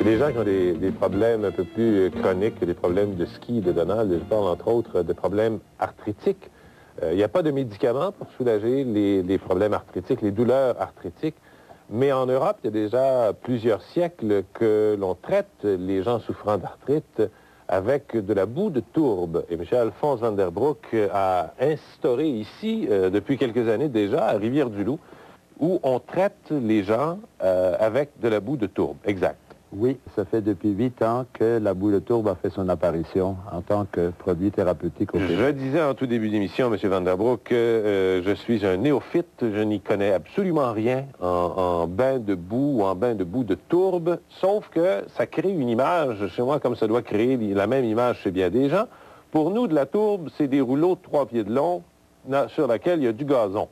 Les gens qui ont des problèmes un peu plus chroniques, des problèmes de ski, de Donald, je parle entre autres de problèmes arthritiques. Il n'y a pas de médicaments pour soulager les problèmes arthritiques, les douleurs arthritiques. Mais en Europe, il y a déjà plusieurs siècles que l'on traite les gens souffrant d'arthrite avec de la boue de tourbe. Et M. Alphonse Van der Broek a instauré ici, depuis quelques années déjà, à Rivière-du-Loup, où on traite les gens avec de la boue de tourbe. Exact. Oui, ça fait depuis 8 ans que la boue de tourbe a fait son apparition en tant que produit thérapeutique au Québec. Je disais en tout début d'émission, M. Van der Broek, que je suis un néophyte, je n'y connais absolument rien en bain de boue ou en bain de boue de tourbe, sauf que ça crée une image chez moi comme ça doit créer la même image chez bien des gens. Pour nous, de la tourbe, c'est des rouleaux de 3 pieds de long sur lesquels il y a du gazon.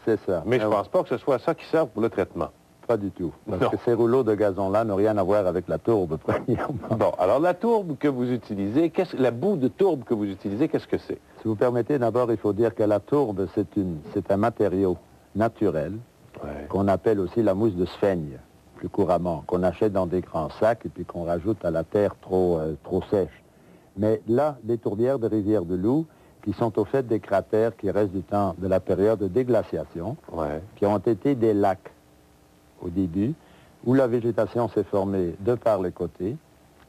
C'est ça. Mais je ne pense pas que ce soit ça qui serve pour le traitement. Pas du tout. Parce que ces rouleaux de gazon-là n'ont rien à voir avec la tourbe, premièrement. Bon, alors la tourbe que vous utilisez, la boue de tourbe que vous utilisez, qu'est-ce que c'est? Si vous permettez, d'abord, il faut dire que la tourbe, c'est un matériau naturel qu'on appelle aussi la mousse de sphaigne, plus couramment, qu'on achète dans des grands sacs et puis qu'on rajoute à la terre trop sèche. Mais là, les tourbières de Rivière-du-Loup, qui sont au fait des cratères qui restent du temps de la période de déglaciation, qui ont été des lacs au début, où la végétation s'est formée de par les côtés.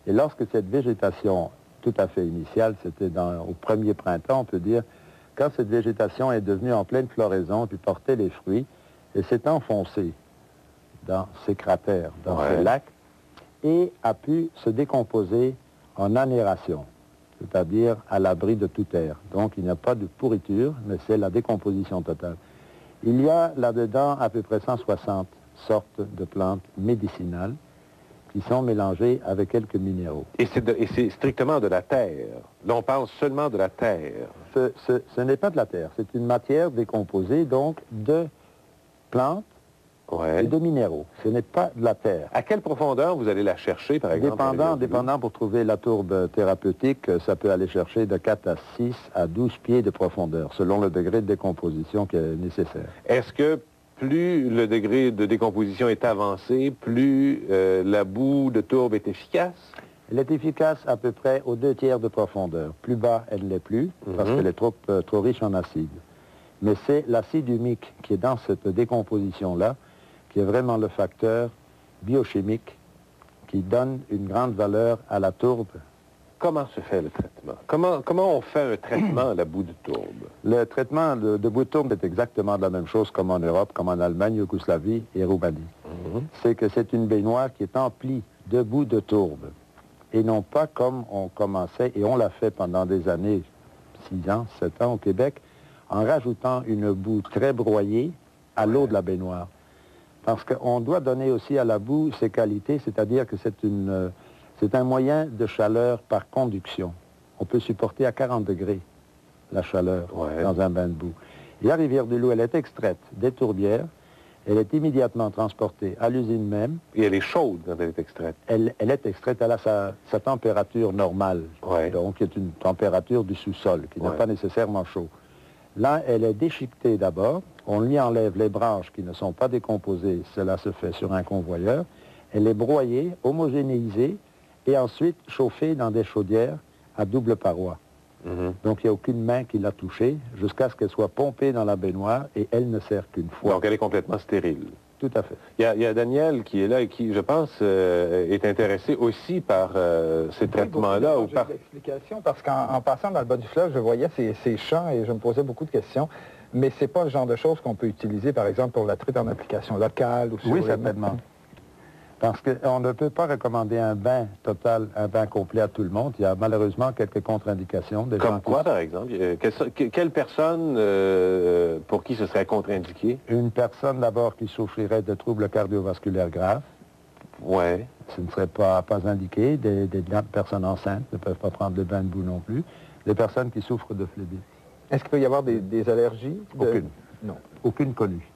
Et lorsque cette végétation tout à fait initiale, c'était au premier printemps, on peut dire, quand cette végétation est devenue en pleine floraison, puis portait les fruits, et s'est enfoncée dans ces cratères, dans ces lacs, et a pu se décomposer en anération, c'est-à-dire à l'abri de toute air. Donc il n'y a pas de pourriture, mais c'est la décomposition totale. Il y a là-dedans à peu près 160 sortes de plantes médicinales qui sont mélangées avec quelques minéraux. Et c'est strictement de la terre. Là, on parle seulement de la terre. Ce n'est pas de la terre. C'est une matière décomposée, donc, de plantes et de minéraux. Ce n'est pas de la terre. À quelle profondeur vous allez la chercher, par exemple? Dépendant pour trouver la tourbe thérapeutique, ça peut aller chercher de 4 à 6 à 12 pieds de profondeur, selon le degré de décomposition qui est nécessaire. Est-ce que plus le degré de décomposition est avancé, plus la boue de tourbe est efficace? Elle est efficace à peu près aux 2 tiers de profondeur. Plus bas, elle ne l'est plus, parce qu'elle est trop riche en acide. Mais c'est l'acide humique qui est dans cette décomposition-là, qui est vraiment le facteur biochimique qui donne une grande valeur à la tourbe. Comment se fait le traitement? Comment on fait un traitement à la boue de tourbe? Le traitement de boue de tourbe est exactement la même chose comme en Europe, comme en Allemagne, Yougoslavie et Roumanie. C'est que c'est une baignoire qui est emplie de boue de tourbe. Et non pas comme on commençait, et on l'a fait pendant des années, 6 ans, 7 ans au Québec, en rajoutant une boue très broyée à l'eau de la baignoire. Parce qu'on doit donner aussi à la boue ses qualités, c'est-à-dire que c'est un moyen de chaleur par conduction. On peut supporter à 40 degrés la chaleur dans un bain de boue. Et à Rivière-du-Loup, elle est extraite des tourbières, elle est immédiatement transportée à l'usine même. Et elle est chaude quand elle est extraite? Elle est extraite, elle a sa température normale, donc qui est une température du sous-sol, qui n'est pas nécessairement chaud. Là, elle est déchiquetée d'abord, on lui enlève les branches qui ne sont pas décomposées, cela se fait sur un convoyeur, elle est broyée, homogénéisée, et ensuite chauffée dans des chaudières à double paroi. Donc il n'y a aucune main qui l'a touchée, jusqu'à ce qu'elle soit pompée dans la baignoire, et elle ne sert qu'une fois. Donc elle est complètement stérile? Tout à fait. Il y a Daniel qui est là et qui, je pense, est intéressé aussi par ces traitements-là. J'ai de l'explication, parce qu'en passant dans le bas du fleuve, je voyais ces champs et je me posais beaucoup de questions. Mais c'est pas le genre de choses qu'on peut utiliser, par exemple, pour la traite en application locale ou sur Oui, certainement. Parce qu'on ne peut pas recommander un bain total, un bain complet à tout le monde. Il y a malheureusement quelques contre-indications. Comme quoi, par exemple? Quelle personne pour qui ce serait contre-indiqué? Une personne d'abord qui souffrirait de troubles cardiovasculaires graves. Oui. Ce ne serait pas indiqué. Des personnes enceintes ne peuvent pas prendre le bain de boue non plus. Des personnes qui souffrent de phlébite. Est-ce qu'il peut y avoir des allergies? Aucune. Non. Aucune connue.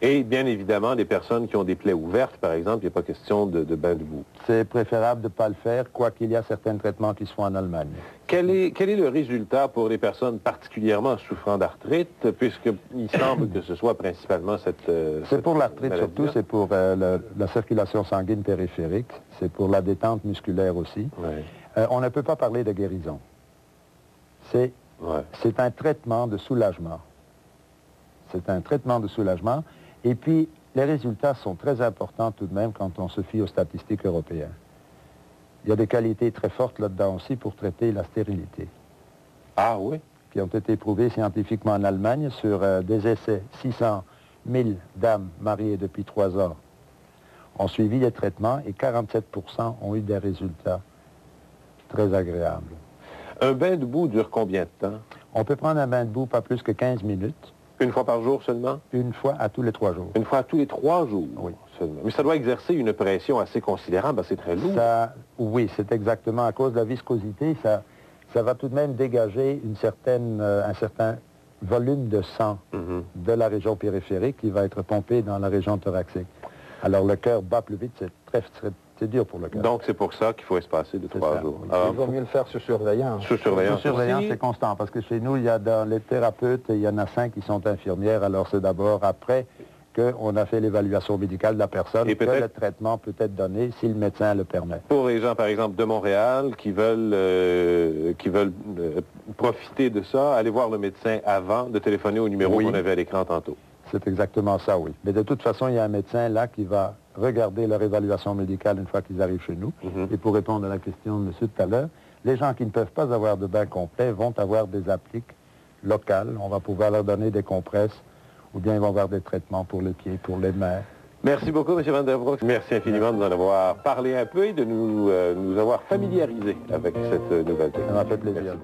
Et bien évidemment, les personnes qui ont des plaies ouvertes, par exemple, il n'y a pas question de bain de boue. C'est préférable de ne pas le faire, quoiqu'il y a certains traitements qui se font en Allemagne. Quel est le résultat pour les personnes particulièrement souffrant d'arthrite, puisqu'il semble que ce soit principalement cette c'est pour l'arthrite surtout, c'est pour la circulation sanguine périphérique, c'est pour la détente musculaire aussi. Ouais. On ne peut pas parler de guérison. C'est un traitement de soulagement. C'est un traitement de soulagement. Et puis, les résultats sont très importants tout de même quand on se fie aux statistiques européennes. Il y a des qualités très fortes là-dedans aussi pour traiter la stérilité. Ah oui? Qui ont été prouvées scientifiquement en Allemagne sur des essais. 600 000 dames mariées depuis 3 ans ont suivi les traitements et 47% ont eu des résultats très agréables. Un bain de boue dure combien de temps? On peut prendre un bain de boue pas plus que 15 minutes. Une fois par jour seulement? Une fois à tous les 3 jours. Une fois à tous les 3 jours? Oui. Seulement. Mais ça doit exercer une pression assez considérable, c'est très lourd. Oui, c'est exactement à cause de la viscosité. Ça va tout de même dégager un certain volume de sang de la région périphérique qui va être pompé dans la région thoracique. Alors le cœur bat plus vite, c'est dur pour le cœur. Donc c'est pour ça qu'il faut espacer de 3 jours. Oui. Il vaut mieux le faire sous surveillance. Sous surveillance. Sous surveillance, c'est constant, parce que chez nous, il y a dans les thérapeutes, il y en a 5 qui sont infirmières, alors c'est d'abord après qu'on a fait l'évaluation médicale de la personne et que le traitement peut être donné si le médecin le permet. Pour les gens, par exemple, de Montréal qui veulent profiter de ça, aller voir le médecin avant de téléphoner au numéro qu'on avait à l'écran tantôt. C'est exactement ça, oui. Mais de toute façon, il y a un médecin là qui va regarder leur évaluation médicale une fois qu'ils arrivent chez nous. Et pour répondre à la question de monsieur tout à l'heure, les gens qui ne peuvent pas avoir de bain complet vont avoir des appliques locales. On va pouvoir leur donner des compresses ou bien ils vont avoir des traitements pour les pieds, pour les mains. Merci beaucoup, M. Van der Broek. Merci infiniment de nous en avoir parlé un peu et de nous avoir familiarisés avec cette nouvelle technique. Ça m'a fait plaisir.